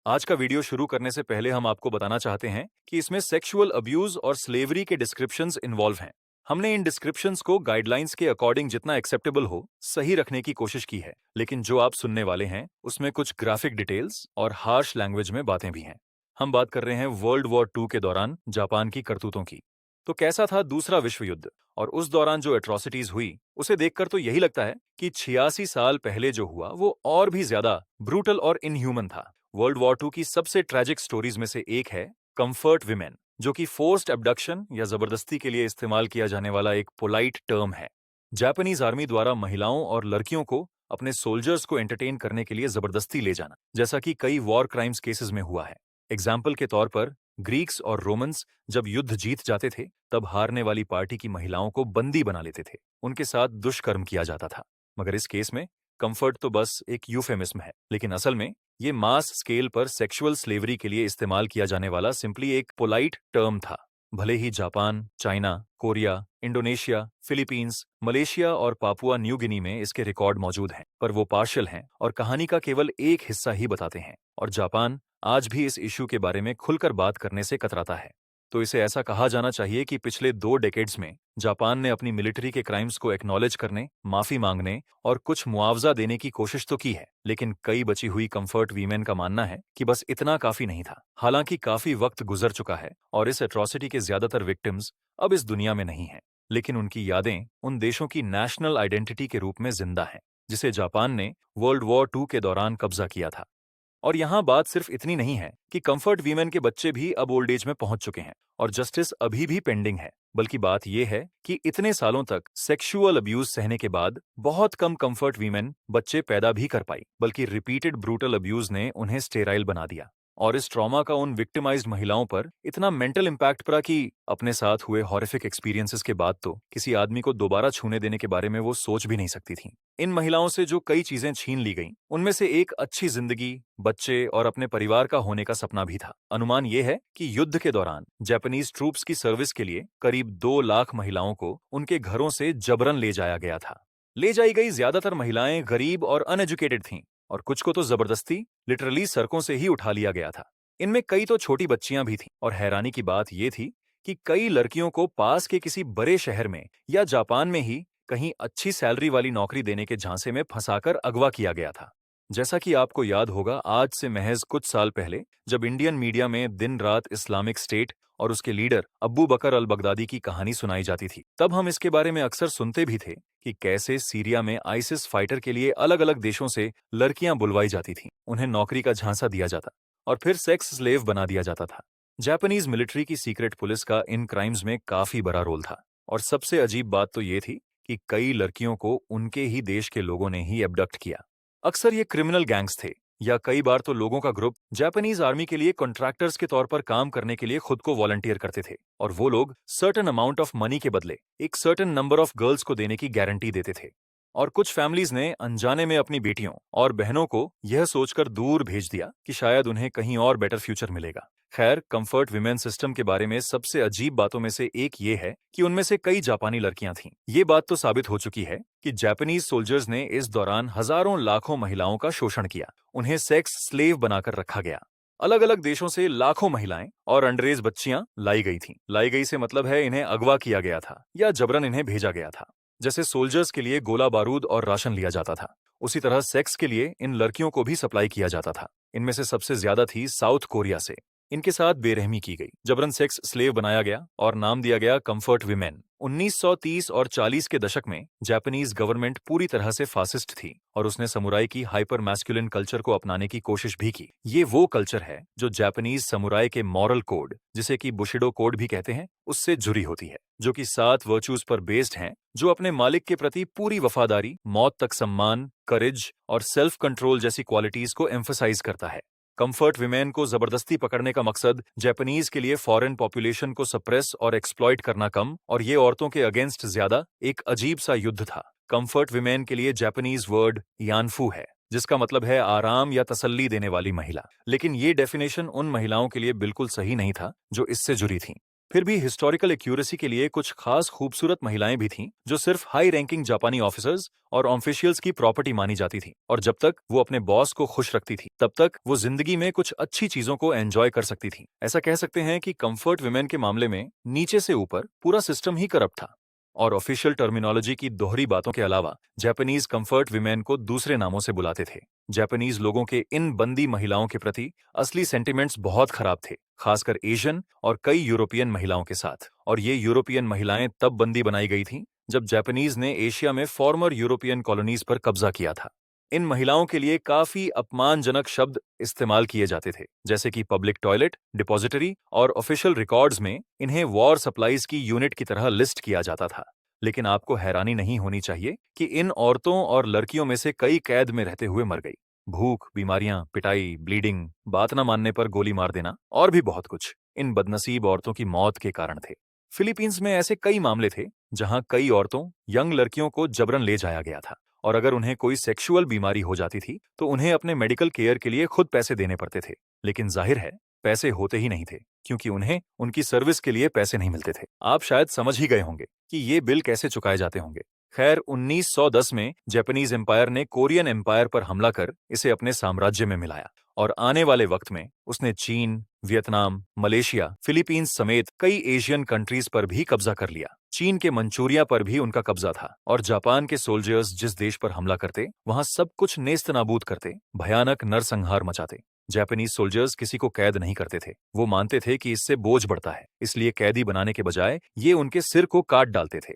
आज का वीडियो शुरू करने से पहले हम आपको बताना चाहते हैं कि इसमें सेक्सुअल अब्यूज और स्लेवरी के डिस्क्रिप्शंस इन्वॉल्व हैं। हमने इन डिस्क्रिप्शंस को गाइडलाइंस के अकॉर्डिंग जितना एक्सेप्टेबल हो सही रखने की कोशिश की है, लेकिन जो आप सुनने वाले हैं उसमें कुछ ग्राफिक डिटेल्स और हार्श लैंग्वेज में बातें भी हैं। हम बात कर रहे हैं वर्ल्ड वॉर 2 के दौरान जापान की करतूतों की। तो कैसा था दूसरा विश्व युद्ध और उस दौरान जो एट्रोसिटीज हुई, उसे देखकर तो यही लगता है कि 86 साल पहले जो हुआ वो और भी ज्यादा ब्रूटल और इनह्यूमन था। वर्ल्ड वॉर 2 की सबसे ट्रेजिक स्टोरीज में से एक है कंफर्ट विमेन, जो कि फोर्स्ड अबडक्शन या जबरदस्ती के लिए इस्तेमाल किया जाने वाला एक पोलाइट टर्म है। जापानीज आर्मी द्वारा महिलाओं और लड़कियों को अपने सोल्जर्स को एंटरटेन करने के लिए जबरदस्ती ले जाना, जैसा कि कई वॉर क्राइम्स केसेस में हुआ है। एग्जाम्पल के तौर पर ग्रीक्स और रोमन्स जब युद्ध जीत जाते थे, तब हारने वाली पार्टी की महिलाओं को बंदी बना लेते थे, उनके साथ दुष्कर्म किया जाता था। मगर इस केस में कंफर्ट तो बस एक यूफेमिज्म है, लेकिन असल में ये मास स्केल पर सेक्सुअल स्लेवरी के लिए इस्तेमाल किया जाने वाला सिंपली एक पोलाइट टर्म था। भले ही Japan, China, Korea, Indonesia, Philippines, Malaysia और पापुआ न्यू गिनी में इसके रिकॉर्ड मौजूद हैं, पर वो पार्शियल हैं और कहानी का केवल एक हिस्सा ही बताते हैं। और जापान आज भी इस इशू के बारे में खुलकर बात करने से कतराता है। तो इसे ऐसा कहा जाना चाहिए कि पिछले 2 डेकेड्स में जापान ने अपनी मिलिट्री के क्राइम्स को एक्नॉलेज करने, माफी मांगने और कुछ मुआवजा देने की कोशिश तो की है, लेकिन कई बची हुई कंफर्ट वीमेन का मानना है कि बस इतना काफी नहीं था। हालांकि काफी वक्त गुजर चुका है और इस एट्रोसिटी के ज्यादातर विक्टिम्स अब इस दुनिया में नहीं हैं, लेकिन उनकी यादें उन देशों की नेशनल आइडेंटिटी के रूप में जिंदा हैं, जिसे जापान ने वर्ल्ड वॉर 2 के दौरान कब्जा किया था। और यहाँ बात सिर्फ इतनी नहीं है कि कंफर्ट वीमेन के बच्चे भी अब ओल्ड एज में पहुंच चुके हैं और जस्टिस अभी भी पेंडिंग है, बल्कि बात यह है कि इतने सालों तक सेक्सुअल अब्यूज सहने के बाद बहुत कम कंफर्ट वीमेन बच्चे पैदा भी कर पाई, बल्कि रिपीटेड ब्रूटल अब्यूज ने उन्हें स्टेराइल बना दिया। और इस ट्रॉमा का उन विक्टिमाइज्ड महिलाओं पर इतना मेंटल इम्पैक्ट पड़ा कि अपने साथ हुए हॉरिफिक एक्सपीरियंसेस के बाद तो किसी आदमी को दोबारा छूने देने के बारे में वो सोच भी नहीं सकती थी। इन महिलाओं से जो कई चीजें छीन ली गईं, उनमें से एक अच्छी जिंदगी, बच्चे और अपने परिवार का होने का सपना भी था। अनुमान ये है कि युद्ध के दौरान जापानीज ट्रूप्स की सर्विस के लिए करीब 2 लाख महिलाओं को उनके घरों से जबरन ले जाया गया था। ले जाई गई ज्यादातर महिलाएं गरीब और अनएजुकेटेड थीं, और कुछ को तो जबरदस्ती लिटरली सड़कों से ही उठा लिया गया था। इनमें कई तो छोटी बच्चियां भी थीं, और हैरानी की बात यह थी कि कई लड़कियों को पास के किसी बड़े शहर में या जापान में ही कहीं अच्छी सैलरी वाली नौकरी देने के झांसे में फंसाकर अगवा किया गया था। जैसा कि आपको याद होगा, आज से महज कुछ साल पहले जब इंडियन मीडिया में दिन रात इस्लामिक स्टेट और उसके लीडर अब्बू बकर अल बगदादी की कहानी सुनाई जाती थी, तब हम इसके बारे में अक्सर सुनते भी थे कि कैसे सीरिया में आईसिस फाइटर के लिए अलग अलग देशों से लड़कियां बुलवाई जाती थीं, उन्हें नौकरी का झांसा दिया जाता और फिर सेक्स स्लेव बना दिया जाता था। जापानीज मिलिट्री की सीक्रेट पुलिस का इन क्राइम्स में काफी बड़ा रोल था, और सबसे अजीब बात तो ये थी कि कई लड़कियों को उनके ही देश के लोगों ने ही एबडक्ट किया। अक्सर ये क्रिमिनल गैंग्स थे, या कई बार तो लोगों का ग्रुप जापानीज आर्मी के लिए कॉन्ट्रैक्टर्स के तौर पर काम करने के लिए खुद को वॉलंटियर करते थे, और वो लोग सर्टेन अमाउंट ऑफ मनी के बदले एक सर्टेन नंबर ऑफ गर्ल्स को देने की गारंटी देते थे। और कुछ फैमिलीज ने अनजाने में अपनी बेटियों और बहनों को यह सोचकर दूर भेज दिया कि शायद उन्हें कहीं और बेटर फ्यूचर मिलेगा। खैर, कंफर्ट विमेन सिस्टम के बारे में सबसे अजीब बातों में से एक ये है कि उनमें से कई जापानी लड़कियां थीं। ये बात तो साबित हो चुकी है कि जापानीज सोल्जर्स ने इस दौरान हजारों लाखों महिलाओं का शोषण किया, उन्हें सेक्स स्लेव बनाकर रखा गया। अलग अलग देशों से लाखों महिलाएं और अंडरेज बच्चियां लाई गई थीं। लाई गई से मतलब है इन्हें अगवा किया गया था या जबरन इन्हें भेजा गया था। जैसे सोल्जर्स के लिए गोला बारूद और राशन लिया जाता था, उसी तरह सेक्स के लिए इन लड़कियों को भी सप्लाई किया जाता था। इनमें से सबसे ज्यादा थी साउथ कोरिया से। इनके साथ बेरहमी की गई, जबरन सेक्स स्लेव बनाया गया और नाम दिया गया कंफर्ट विमेन। 1930 और 40 के दशक में जापानीज गवर्नमेंट पूरी तरह से फासिस्ट थी और उसने समुराई की हाइपर मैस्कुलिन कल्चर को अपनाने की कोशिश भी की। ये वो कल्चर है जो जापानीज समुराई के मॉरल कोड, जिसे कि बुशिडो कोड भी कहते हैं, उससे जुड़ी होती है, जो कि 7 वर्चूज पर बेस्ड हैं, जो अपने मालिक के प्रति पूरी वफादारी, मौत तक सम्मान, करेज और सेल्फ कंट्रोल जैसी क्वालिटीज को एम्फसाइज करता है। कंफर्ट विमेन को जबरदस्ती पकड़ने का मकसद जापानीज के लिए फॉरेन पॉपुलेशन को सप्रेस और एक्सप्लॉइट करना कम और ये औरतों के अगेंस्ट ज्यादा एक अजीब सा युद्ध था। कंफर्ट विमेन के लिए जापानीज वर्ड यानफू है, जिसका मतलब है आराम या तसल्ली देने वाली महिला। लेकिन ये डेफिनेशन उन महिलाओं के लिए बिल्कुल सही नहीं था जो इससे जुड़ी थीं। फिर भी हिस्टोरिकल एक्यूरेसी के लिए कुछ खास खूबसूरत महिलाएं भी थीं जो सिर्फ हाई रैंकिंग जापानी ऑफिसर्स और ऑफिशियल्स की प्रॉपर्टी मानी जाती थी, और जब तक वो अपने बॉस को खुश रखती थी तब तक वो जिंदगी में कुछ अच्छी चीजों को एंजॉय कर सकती थी। ऐसा कह सकते हैं कि कंफर्ट विमेन के मामले में नीचे से ऊपर पूरा सिस्टम ही करप्ट था। और ऑफिशियल टर्मिनोलॉजी की दोहरी बातों के अलावा जापानीज कंफर्ट विमेन को दूसरे नामों से बुलाते थे। जापानीज लोगों के इन बंदी महिलाओं के प्रति असली सेंटिमेंट्स बहुत खराब थे, खासकर एशियन और कई यूरोपियन महिलाओं के साथ। और ये यूरोपियन महिलाएं तब बंदी बनाई गई थीं जब जापानीज ने एशिया में फॉर्मर यूरोपियन कॉलोनीज पर कब्जा किया था। इन महिलाओं के लिए काफी अपमानजनक शब्द इस्तेमाल किए जाते थे, जैसे कि पब्लिक टॉयलेट, डिपॉजिटरी, और ऑफिशियल रिकॉर्ड्स में इन्हें वॉर सप्लाईज की यूनिट की तरह लिस्ट किया जाता था। लेकिन आपको हैरानी नहीं होनी चाहिए कि इन औरतों और लड़कियों में से कई कैद में रहते हुए मर गई। भूख, बीमारियां, पिटाई, ब्लीडिंग, बात न मानने पर गोली मार देना और भी बहुत कुछ इन बदनसीब औरतों की मौत के कारण थे। फिलीपींस में ऐसे कई मामले थे जहां कई औरतों, यंग लड़कियों को जबरन ले जाया गया था, और अगर उन्हें कोई सेक्सुअल बीमारी हो जाती थी तो उन्हें अपने मेडिकल केयर के लिए खुद पैसे देने पड़ते थे। लेकिन जाहिर है पैसे होते ही नहीं थे, क्योंकि उन्हें उनकी सर्विस के लिए पैसे नहीं मिलते थे। आप शायद समझ ही गए होंगे कि ये बिल कैसे चुकाए जाते होंगे। खैर, 1910 में जापानीज एम्पायर ने कोरियन एम्पायर पर हमला कर इसे अपने साम्राज्य में मिलाया, और आने वाले वक्त में उसने चीन, वियतनाम, मलेशिया, फिलीपींस समेत कई एशियन कंट्रीज पर भी कब्जा कर लिया। चीन के मंचूरिया पर भी उनका कब्जा था, और जापान के सोल्जर्स जिस देश पर हमला करते वहां सब कुछ नेस्तनाबूद करते, भयानक नरसंहार मचाते। जापानीज सोल्जर्स किसी को कैद नहीं करते थे। वो मानते थे कि इससे बोझ बढ़ता है, इसलिए कैदी बनाने के बजाय ये उनके सिर को काट डालते थे।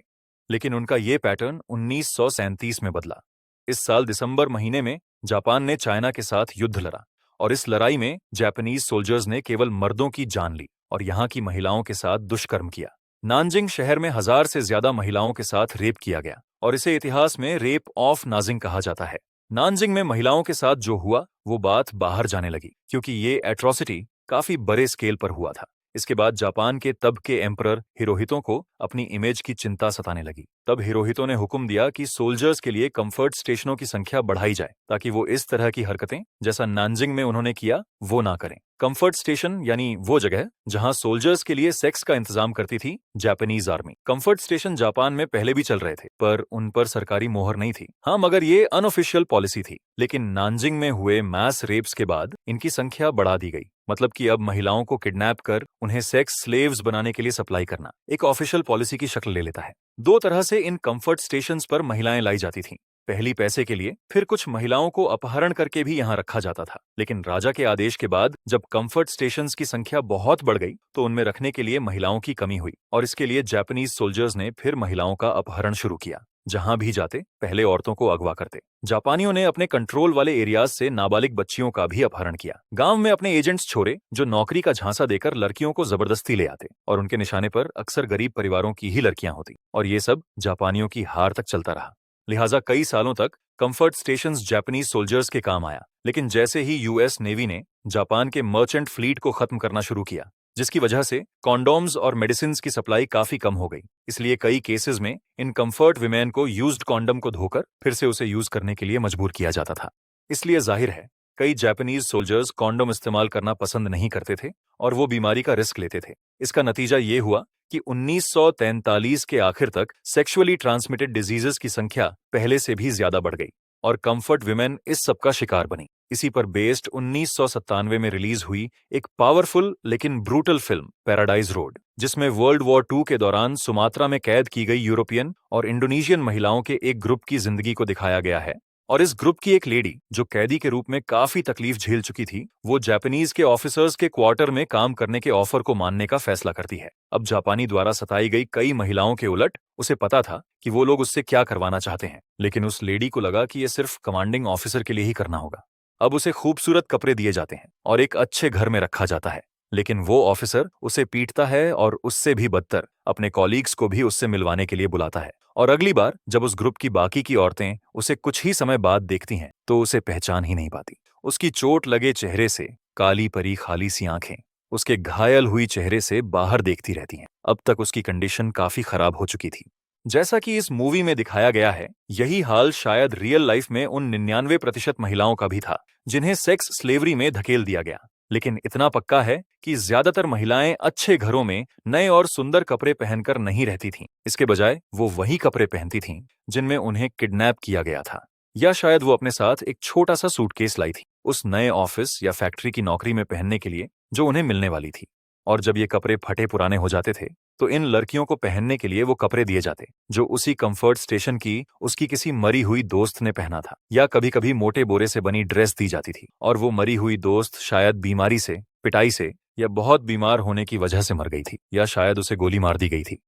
लेकिन उनका ये पैटर्न 1937 में बदला। इस साल दिसंबर महीने में जापान ने चाइना के साथ युद्ध लड़ा, और इस लड़ाई में जापानीज सोल्जर्स ने केवल मर्दों की जान ली और यहाँ की महिलाओं के साथ दुष्कर्म किया। नानजिंग शहर में 1000 से ज्यादा महिलाओं के साथ रेप किया गया, और इसे इतिहास में रेप ऑफ नाजिंग कहा जाता है। नानजिंग में महिलाओं के साथ जो हुआ वो बात बाहर जाने लगी, क्योंकि ये एट्रोसिटी काफी बड़े स्केल पर हुआ था। इसके बाद जापान के तब के एम्परर हिरोहितो को अपनी इमेज की चिंता सताने लगी। तब हिरोहितो ने हुक्म दिया कि सोल्जर्स के लिए कंफर्ट स्टेशनों की संख्या बढ़ाई जाए, ताकि वो इस तरह की हरकतें जैसा नानजिंग में उन्होंने किया वो ना करें। कंफर्ट स्टेशन यानी वो जगह जहां सोल्जर्स के लिए सेक्स का इंतजाम करती थी Japanese army. Comfort station Japan में पहले भी चल रहे थे, पर उन पर सरकारी मोहर नहीं थी। हाँ, मगर ये अनऑफिशियल पॉलिसी थी। लेकिन नानजिंग में हुए मैस रेप्स के बाद इनकी संख्या बढ़ा दी गई। मतलब कि अब महिलाओं को किडनैप कर उन्हें सेक्स स्लेव्स बनाने के लिए सप्लाई करना एक ऑफिशियल पॉलिसी की शक्ल ले लेता है। दो तरह से इन कंफर्ट स्टेशंस पर महिलाएं लाई जाती थीं। पहली पैसे के लिए, फिर कुछ महिलाओं को अपहरण करके भी यहाँ रखा जाता था। लेकिन राजा के आदेश के बाद जब कंफर्ट स्टेशंस की संख्या बहुत बढ़ गई तो उनमें रखने के लिए महिलाओं की कमी हुई, और इसके लिए जापानीज सोल्जर्स ने फिर महिलाओं का अपहरण शुरू किया। जहां भी जाते पहले औरतों को अगवा करते। जापानियों ने अपने कंट्रोल वाले एरियाज से नाबालिग बच्चियों का भी अपहरण किया। गांव में अपने एजेंट्स छोड़े जो नौकरी का झांसा देकर लड़कियों को जबरदस्ती ले आते, और उनके निशाने पर अक्सर गरीब परिवारों की ही लड़कियां होती। और ये सब जापानियों की हार तक चलता रहा। लिहाजा कई सालों तक कंफर्ट स्टेशंस जापानीज सोल्जर्स के काम आया। लेकिन जैसे ही यूएस नेवी ने जापान के मर्चेंट फ्लीट को खत्म करना शुरू किया, जिसकी वजह से कॉन्डोम्स और मेडिसिन की सप्लाई काफी कम हो गई, इसलिए कई केसेस में इन कंफर्ट विमेन को यूज्ड कॉन्डम को धोकर फिर से उसे यूज करने के लिए मजबूर किया जाता था। इसलिए जाहिर है कई जापानीज सोल्जर्स कॉन्डोम इस्तेमाल करना पसंद नहीं करते थे और वो बीमारी का रिस्क लेते थे। इसका नतीजा ये हुआ कि 1943 के आखिर तक सेक्सुअली ट्रांसमिटेड डिजीजेस की संख्या पहले से भी ज्यादा बढ़ गई और कंफर्ट विमेन इस सब का शिकार बनी। इसी पर बेस्ड 1997 में रिलीज हुई एक पावरफुल लेकिन ब्रूटल फिल्म पैराडाइज रोड, जिसमें वर्ल्ड वॉर II के दौरान सुमात्रा में कैद की गई यूरोपियन और इंडोनेशियन महिलाओं के एक ग्रुप की जिंदगी को दिखाया गया है। और इस ग्रुप की एक लेडी जो कैदी के रूप में काफी तकलीफ झेल चुकी थी, वो जापानीज के ऑफिसर्स के क्वार्टर में काम करने के ऑफर को मानने का फैसला करती है। अब जापानी द्वारा सताई गई कई महिलाओं के उलट उसे पता था कि वो लोग उससे क्या करवाना चाहते हैं, लेकिन उस लेडी को लगा कि ये सिर्फ कमांडिंग ऑफिसर के लिए ही करना होगा। अब उसे खूबसूरत कपड़े दिए जाते हैं और एक अच्छे घर में रखा जाता है, लेकिन वो ऑफिसर उसे पीटता है और उससे भी बदतर अपने कॉलीग्स को भी उससे मिलवाने के लिए बुलाता है। और अगली बार जब उस ग्रुप की बाकी की औरतें उसे कुछ ही समय बाद देखती हैं तो उसे पहचान ही नहीं पाती। उसकी चोट लगे चेहरे से काली परी खाली सी आंखें उसके घायल हुई चेहरे से बाहर देखती रहती हैं। अब तक उसकी कंडीशन काफी खराब हो चुकी थी। जैसा कि इस मूवी में दिखाया गया है, यही हाल शायद रियल लाइफ में उन 99% महिलाओं का भी था जिन्हें सेक्स स्लेवरी में धकेल दिया गया। लेकिन इतना पक्का है कि ज्यादातर महिलाएं अच्छे घरों में नए और सुंदर कपड़े पहनकर नहीं रहती थीं। इसके बजाय वो वही कपड़े पहनती थीं जिनमें उन्हें किडनैप किया गया था। या शायद वो अपने साथ एक छोटा सा सूटकेस लाई थी, उस नए ऑफिस या फैक्ट्री की नौकरी में पहनने के लिए जो उन्हें मिलने वाली थी। और जब ये कपड़े फटे पुराने हो जाते थे, तो इन लड़कियों को पहनने के लिए वो कपड़े दिए जाते जो उसी कंफर्ट स्टेशन की उसकी किसी मरी हुई दोस्त ने पहना था। या कभी कभी मोटे बोरे से बनी ड्रेस दी जाती थी और वो मरी हुई दोस्त शायद बीमारी से, पिटाई से या बहुत बीमार होने की वजह से मर गई थी, या शायद उसे गोली मार दी गई थी।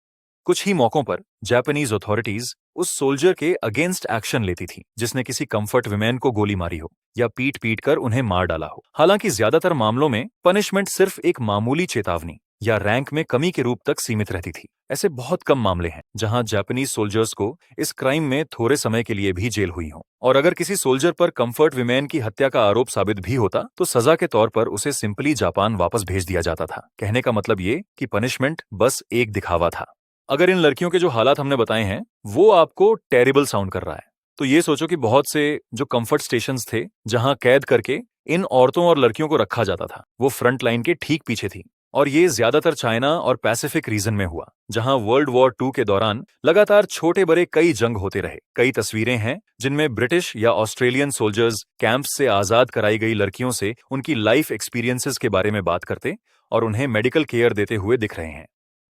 कुछ ही मौकों पर जापानीज अथॉरिटीज उस सोल्जर के अगेंस्ट एक्शन लेती थी जिसने किसी कंफर्ट विमेन को गोली मारी हो या पीट पीट कर उन्हें मार डाला हो। हालांकि ज्यादातर मामलों में पनिशमेंट सिर्फ एक मामूली चेतावनी या रैंक में कमी के रूप तक सीमित रहती थी। ऐसे बहुत कम मामले हैं जहां जापानीज सोल्जर्स को इस क्राइम में थोड़े समय के लिए भी जेल हुई हो। और अगर किसी सोल्जर पर कंफर्ट विमेन की हत्या का आरोप साबित भी होता तो सजा के तौर पर उसे सिंपली जापान वापस भेज दिया जाता था। कहने का मतलब ये कि पनिशमेंट बस एक दिखावा था। अगर इन लड़कियों के जो हालात हमने बताए हैं वो आपको टेरिबल साउंड कर रहा है, तो ये सोचो कि बहुत से जो कंफर्ट स्टेशंस थे जहां कैद करके इन औरतों और लड़कियों को रखा जाता था, वो फ्रंट लाइन के ठीक पीछे थी। और ये ज्यादातर चाइना और पैसिफिक रीजन में हुआ, जहां वर्ल्ड वॉर 2 के दौरान लगातार छोटे बड़े कई जंग होते रहे। कई तस्वीरें हैं जिनमें ब्रिटिश या ऑस्ट्रेलियन सोल्जर्स कैंप्स से आजाद कराई गई लड़कियों से उनकी लाइफ एक्सपीरियंसेस के बारे में बात करते और उन्हें मेडिकल केयर देते हुए दिख रहे हैं।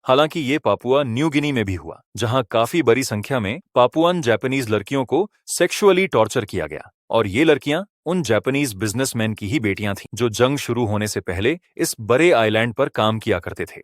हालांकि ये पापुआ न्यू गिनी में भी हुआ, जहां काफी बड़ी संख्या में पापुआन जापानीज लड़कियों को सेक्सुअली टॉर्चर किया गया। और ये लड़कियां उन जापानीज बिजनेसमैन की ही बेटियां थीं जो जंग शुरू होने से पहले इस बड़े आइलैंड पर काम किया करते थे।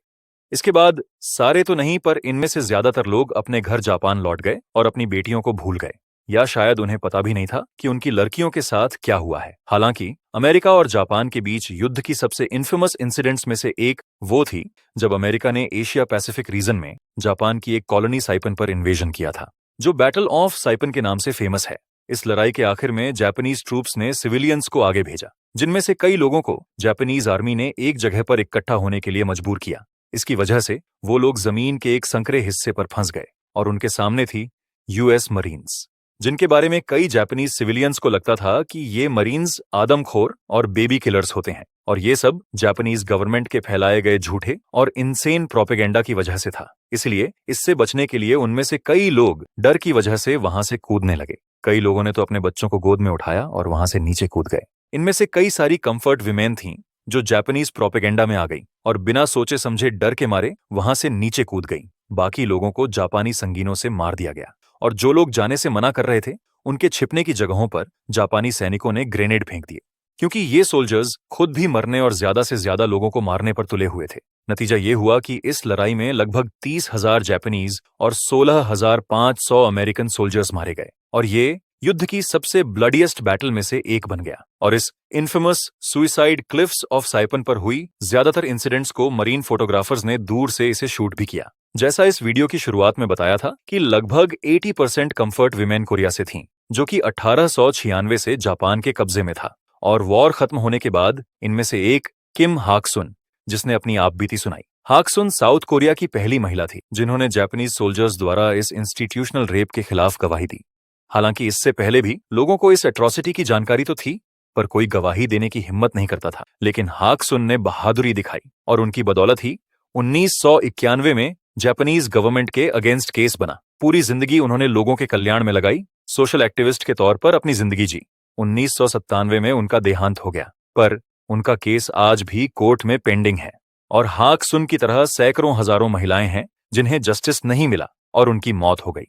इसके बाद सारे तो नहीं, पर इनमें से ज्यादातर लोग अपने घर जापान लौट गए और अपनी बेटियों को भूल गए, या शायद उन्हें पता भी नहीं था कि उनकी लड़कियों के साथ क्या हुआ है। हालांकि अमेरिका और जापान के बीच युद्ध की सबसे इन्फेमस इंसिडेंट्स में से एक वो थी जब अमेरिका ने एशिया पैसिफिक रीजन में जापान की एक कॉलोनी साइपन पर इन्वेजन किया था, जो बैटल ऑफ साइपन के नाम से फेमस है। इस लड़ाई के आखिर में जापानीज ट्रूप्स ने सिविलियंस को आगे भेजा, जिनमें से कई लोगों को जापानीज आर्मी ने एक जगह पर इकट्ठा होने के लिए मजबूर किया। इसकी वजह से वो लोग जमीन के एक संकरे हिस्से पर फंस गए और उनके सामने थी यूएस मरीन्स, जिनके बारे में कई जापानीज सिविलियंस को लगता था कि ये मरीन्स आदमखोर और बेबी किलर्स होते हैं। और ये सब जापानीज गवर्नमेंट के फैलाए गए झूठे और इनसेन प्रोपेगेंडा की वजह से था। इसलिए इससे बचने के लिए उनमें से कई लोग डर की वजह से वहां से कूदने लगे। कई लोगों ने तो अपने बच्चों को गोद में उठाया और वहां से नीचे कूद गए। इनमें से कई सारी कंफर्ट विमेन थीं जो जापानीज प्रोपेगेंडा में आ गई और बिना सोचे समझे डर के मारे वहां से नीचे कूद गई। बाकी लोगों को जापानी संगीनों से मार दिया गया और जो लोग जाने से मना कर रहे थे उनके छिपने की जगहों पर जापानी सैनिकों ने ग्रेनेड फेंक दिए, क्योंकि ये सोल्जर्स खुद भी मरने और ज्यादा से ज्यादा लोगों को मारने पर तुले हुए थे। नतीजा ये हुआ कि इस लड़ाई में लगभग 30,000 जापानीज और 16,500 अमेरिकन सोल्जर्स मारे गए और ये युद्ध की सबसे ब्लडीएस्ट बैटल में से एक बन गया। और इस infamous suicide cliffs of siphon पर हुई ज्यादातर इंसिडेंट्स को मरीन फोटोग्राफर्स ने दूर से इसे शूट भी किया। जैसा इस वीडियो की शुरुआत में बताया था कि लगभग 80% कंफर्ट विमेन कोरिया से थीं, जो कि 1896 से जापान के कब्जे में था। और वॉर खत्म होने के बाद इनमें से एक किम हाकसुन, जिसने अपनी आपबीती सुनाई। हाकसुन साउथ कोरिया की पहली महिला थी जिन्होंने जापानीज सोल्जर्स द्वारा इस इंस्टीट्यूशनल रेप के खिलाफ गवाही दी। हालांकि इससे पहले भी लोगों को इस एट्रॉसिटी की जानकारी तो थी, पर कोई गवाही देने की हिम्मत नहीं करता था। लेकिन हाकसुन ने बहादुरी दिखाई और उनकी बदौलत ही 1991 में जापानीज गवर्नमेंट के अगेंस्ट केस बना। पूरी जिंदगी उन्होंने लोगों के कल्याण में लगाई, सोशल एक्टिविस्ट के तौर पर अपनी जिंदगी जी। 1997 में उनका देहांत हो गया, पर उनका केस आज भी कोर्ट में पेंडिंग है। और हाकसुन की तरह सैकड़ों हजारों महिलाएं हैं जिन्हें जस्टिस नहीं मिला और उनकी मौत हो गई।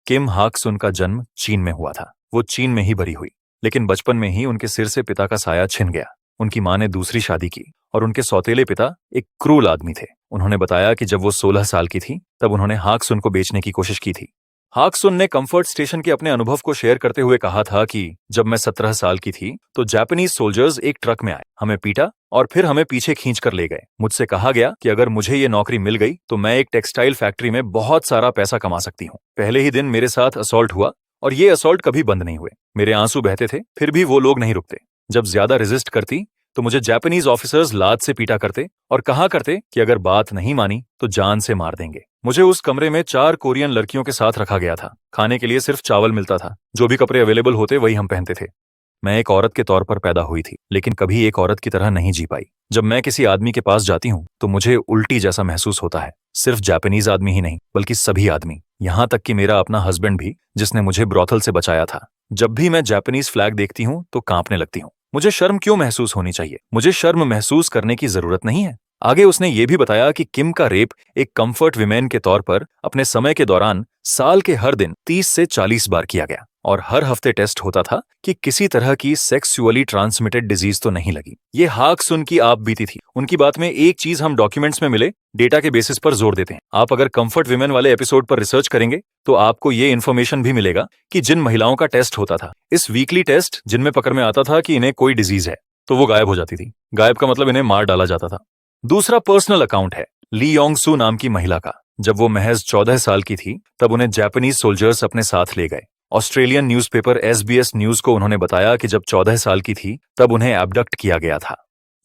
किम हाकसुन का जन्म चीन में हुआ था। वो चीन में ही बड़ी हुई, लेकिन बचपन में ही उनके सिर से पिता का साया छिन गया। उनकी मां ने दूसरी शादी की और उनके सौतेले पिता एक क्रूर आदमी थे। उन्होंने बताया कि जब वो 16 साल की थी तब उन्होंने हाकसुन को बेचने की कोशिश की थी। हाकसुन ने कंफर्ट स्टेशन के अपने अनुभव को शेयर करते हुए कहा था कि जब मैं 17 साल की थी तो जापानीज सोल्जर्स एक ट्रक में आए, हमें पीटा और फिर हमें पीछे खींच कर ले गए। मुझसे कहा गया कि अगर मुझे ये नौकरी मिल गई तो मैं एक टेक्सटाइल फैक्ट्री में बहुत सारा पैसा कमा सकती हूँ। पहले ही दिन मेरे साथ असॉल्ट हुआ और ये असॉल्ट कभी बंद नहीं हुए। मेरे आंसू बहते थे, फिर भी वो लोग नहीं रुकते। जब ज्यादा रेजिस्ट करती तो मुझे जापानीज ऑफिसर्स लात से पीटा करते और कहा करते कि अगर बात नहीं मानी तो जान से मार देंगे। मुझे उस कमरे में 4 कोरियन लड़कियों के साथ रखा गया था। खाने के लिए सिर्फ चावल मिलता था, जो भी कपड़े अवेलेबल होते वही हम पहनते थे। मैं एक औरत के तौर पर पैदा हुई थी, लेकिन कभी एक औरत की तरह नहीं जी पाई। जब मैं किसी आदमी के पास जाती हूँ तो मुझे उल्टी जैसा महसूस होता है। सिर्फ जापानीज आदमी ही नहीं, बल्कि सभी आदमी, यहाँ तक कि मेरा अपना हस्बैंड भी, जिसने मुझे ब्रॉथल से बचाया था। जब भी मैं जापानीज फ्लैग देखती हूँ तो कांपने लगती हूँ। मुझे शर्म क्यों महसूस होनी चाहिए? मुझे शर्म महसूस करने की जरूरत नहीं है। आगे उसने ये भी बताया कि किम का रेप एक कंफर्ट विमेन के तौर पर अपने समय के दौरान साल के हर दिन 30 से 40 बार किया गया और हर हफ्ते टेस्ट होता था कि किसी तरह की सेक्सुअली ट्रांसमिटेड डिजीज तो नहीं लगी। ये हाक सुन की आप बीती थी। उनकी बात में एक चीज हम डॉक्यूमेंट्स में मिले डेटा के बेसिस पर जोर देते हैं। आप अगर कंफर्ट विमेन वाले एपिसोड पर रिसर्च करेंगे तो आपको ये इन्फॉर्मेशन भी मिलेगा कि जिन महिलाओं का टेस्ट होता था, इस वीकली टेस्ट जिनमें पकड़ में आता था कि इन्हें कोई डिजीज है, तो वो गायब हो जाती थी। गायब का मतलब इन्हें मार डाला जाता था। दूसरा पर्सनल अकाउंट है ली योंग सू नाम की महिला का। जब वो महज 14 साल की थी तब उन्हें जापानीज सोल्जर्स अपने साथ ले गए। ऑस्ट्रेलियन न्यूज़पेपर SBS न्यूज को उन्होंने बताया कि जब 14 साल की थी तब उन्हें एब्डक्ट किया गया था।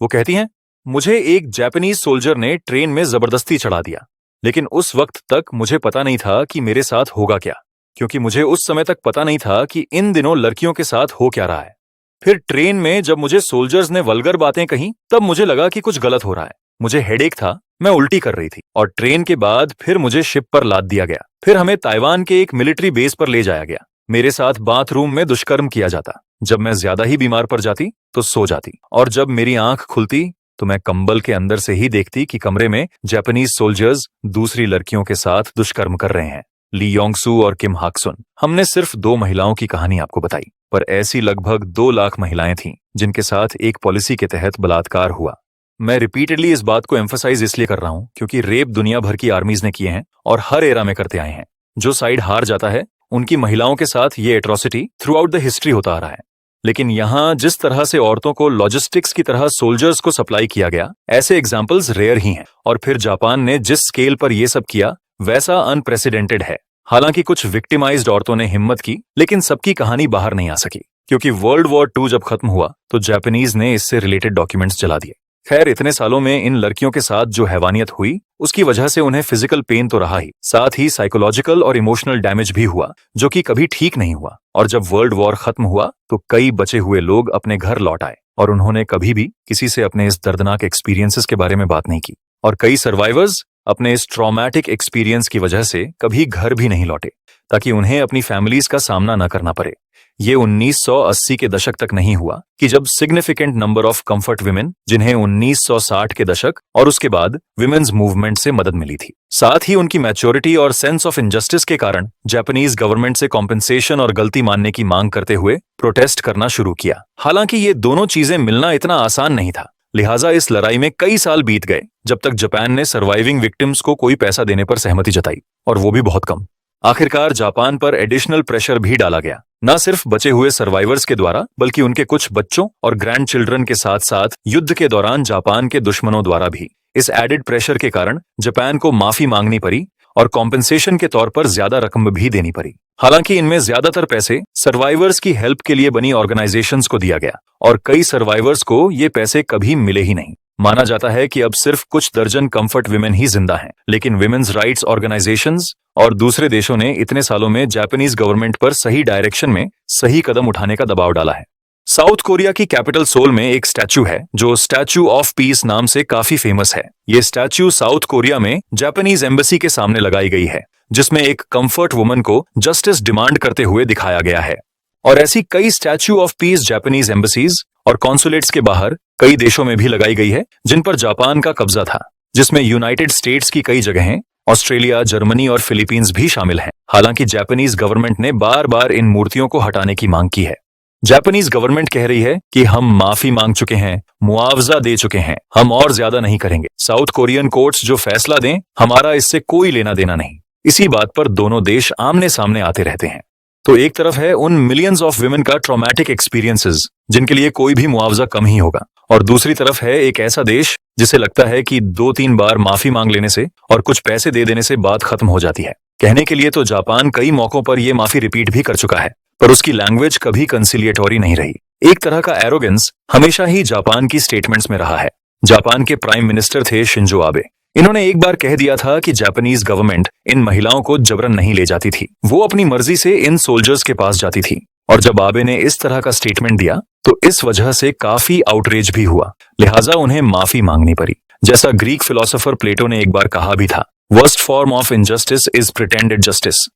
वो कहती हैं, मुझे एक जापानीज सोल्जर ने ट्रेन में जबरदस्ती चढ़ा दिया, लेकिन उस वक्त तक मुझे पता नहीं था कि मेरे साथ होगा क्या, क्योंकि मुझे उस समय तक पता नहीं था कि इन दिनों लड़कियों के साथ हो क्या रहा है। फिर ट्रेन में जब मुझे सोल्जर्स ने वल्गर बातें कही तब मुझे लगा कि कुछ गलत हो रहा है। मुझे हेडेक था, मैं उल्टी कर रही थी और ट्रेन के बाद फिर मुझे शिप पर लाद दिया गया। फिर हमें ताइवान के एक मिलिट्री बेस पर ले जाया गया। मेरे साथ बाथरूम में दुष्कर्म किया जाता। जब मैं ज्यादा ही बीमार पड़ जाती तो सो जाती और जब मेरी आंख खुलती तो मैं कंबल के अंदर से ही देखती कि कमरे में जापानीज सोल्जर्स दूसरी लड़कियों के साथ दुष्कर्म कर रहे हैं। ली योंग सू और किम हाक सुन। हमने सिर्फ 2 महिलाओं की कहानी आपको बताई, पर ऐसी लगभग 2 लाख महिलाएं थीं जिनके साथ एक पॉलिसी के तहत बलात्कार हुआ। मैं रिपीटेडली इस बात को एम्फसाइज इसलिए कर रहा हूं क्योंकि रेप दुनिया भर की आर्मीज ने किए हैं और हर एरा में करते आए हैं। जो साइड हार जाता है उनकी महिलाओं के साथ ये atrocity through out the history होता आ रहा है। लेकिन यहाँ जिस तरह से औरतों को लॉजिस्टिक्स की तरह सोल्जर्स को सप्लाई किया गया, ऐसे एग्जाम्पल्स रेयर ही हैं। और फिर जापान ने जिस स्केल पर यह सब किया वैसा अनप्रेसिडेंटेड है। हालांकि कुछ विक्टिमाइज्ड औरतों ने हिम्मत की, लेकिन सबकी कहानी बाहर नहीं आ सकी क्योंकि वर्ल्ड वॉर 2 जब खत्म हुआ तो जापानीज ने इससे रिलेटेड डॉक्यूमेंट्स जला दिए। खैर, इतने सालों में इन लड़कियों के साथ जो हैवानियत हुई उसकी वजह से उन्हें फिजिकल पेन तो रहा ही, साथ ही साइकोलॉजिकल और इमोशनल डैमेज भी हुआ जो कि कभी ठीक नहीं हुआ। और जब वर्ल्ड वॉर खत्म हुआ तो कई बचे हुए लोग अपने घर लौट आए और उन्होंने कभी भी किसी से अपने इस दर्दनाक एक्सपीरियंसेस के बारे में बात नहीं की। और कई सर्वाइवर्स अपने इस ट्रॉमेटिक एक्सपीरियंस की वजह से कभी घर भी नहीं लौटे ताकि उन्हें अपनी फैमिलीज का सामना न करना पड़े। ये 1980 के दशक तक नहीं हुआ कि जब significant number of comfort women, जिन्हें 1960 के दशक और उसके बाद विमेन्स मूवमेंट से मदद मिली थी, साथ ही उनकी मैच्योरिटी और सेंस ऑफ इनजस्टिस के कारण जापानीज गवर्नमेंट से कॉम्पेंसेशन और गलती मानने की मांग करते हुए प्रोटेस्ट करना शुरू किया। हालांकि ये दोनों चीजें मिलना इतना आसान नहीं था, लिहाजा इस लड़ाई में कई साल बीत गए जब तक जापान ने सर्वाइविंग विक्टिम्स को कोई पैसा देने पर सहमति जताई, और वो भी बहुत कम। आखिरकार जापान पर एडिशनल प्रेशर भी डाला गया, न सिर्फ बचे हुए सर्वाइवर्स के द्वारा बल्कि उनके कुछ बच्चों और ग्रैंड चिल्ड्रन के साथ साथ युद्ध के दौरान जापान के दुश्मनों द्वारा भी। इस एडेड प्रेशर के कारण जापान को माफी मांगनी पड़ी और कॉम्पेंसेशन के तौर पर ज्यादा रकम भी देनी पड़ी। हालांकि इनमें ज्यादातर पैसे सर्वाइवर्स की हेल्प के लिए बनी ऑर्गेनाइजेशंस को दिया गया और कई सर्वाइवर्स को ये पैसे कभी मिले ही नहीं। माना जाता है कि अब सिर्फ कुछ दर्जन कंफर्ट विमेन ही जिंदा हैं, लेकिन विमेन्स राइट्स ऑर्गेनाइजेशंस और दूसरे देशों ने इतने सालों में जापानीज गवर्नमेंट पर सही डायरेक्शन में सही कदम उठाने का दबाव डाला है। साउथ कोरिया की कैपिटल सोल में एक स्टैचू है जो स्टैचू ऑफ पीस नाम से काफी फेमस है। ये स्टैचू साउथ कोरिया में जापानीज एम्बेसी के सामने लगाई गई है, जिसमें एक कंफर्ट वुमन को जस्टिस डिमांड करते हुए दिखाया गया है। और ऐसी कई statue of peace Japanese embassies और कॉन्सुलेट्स के बाहर कई देशों में भी लगाई गई है जिन पर जापान का कब्जा था, जिसमें यूनाइटेड स्टेट्स की कई जगहें, ऑस्ट्रेलिया, जर्मनी और फिलीपींस भी शामिल हैं। हालांकि जापानीज गवर्नमेंट ने बार बार इन मूर्तियों को हटाने की मांग की है। जापानीज गवर्नमेंट कह रही है कि हम माफी मांग चुके हैं, मुआवजा दे चुके हैं, हम और ज्यादा नहीं करेंगे। साउथ कोरियन कोर्ट्स जो फैसला दें, हमारा इससे कोई लेना देना नहीं। इसी बात पर दोनों देश आमने सामने आते रहते हैं। तो एक तरफ है उन मिलियंस ऑफ विमेन का ट्रॉमेटिक एक्सपीरियंसेस जिनके लिए कोई भी मुआवजा कम ही होगा, और दूसरी तरफ है एक ऐसा देश जिसे लगता है कि 2-3 बार माफी मांग लेने से और कुछ पैसे दे देने से बात खत्म हो जाती है। कहने के लिए तो जापान कई मौकों पर यह माफी रिपीट भी कर चुका है, पर उसकी लैंग्वेज कभी कंसिलिएटरी नहीं रही। एक तरह का एरोगेंस हमेशा ही जापान की स्टेटमेंट्स में रहा है। जापान के प्राइम मिनिस्टर थे शिंजो आबे। इन्होंने एक बार कह दिया था कि जापानीज गवर्नमेंट इन महिलाओं को जबरन नहीं ले जाती थी, वो अपनी मर्जी से इन सोल्जर्स के पास जाती थी। और जब आबे ने इस तरह का स्टेटमेंट दिया तो इस वजह से काफी आउटरेज भी हुआ, लिहाजा उन्हें माफी मांगनी पड़ी। जैसा ग्रीक फिलोसोफर प्लेटो ने एक बार कहा भी था, worst form of injustice is pretended justice.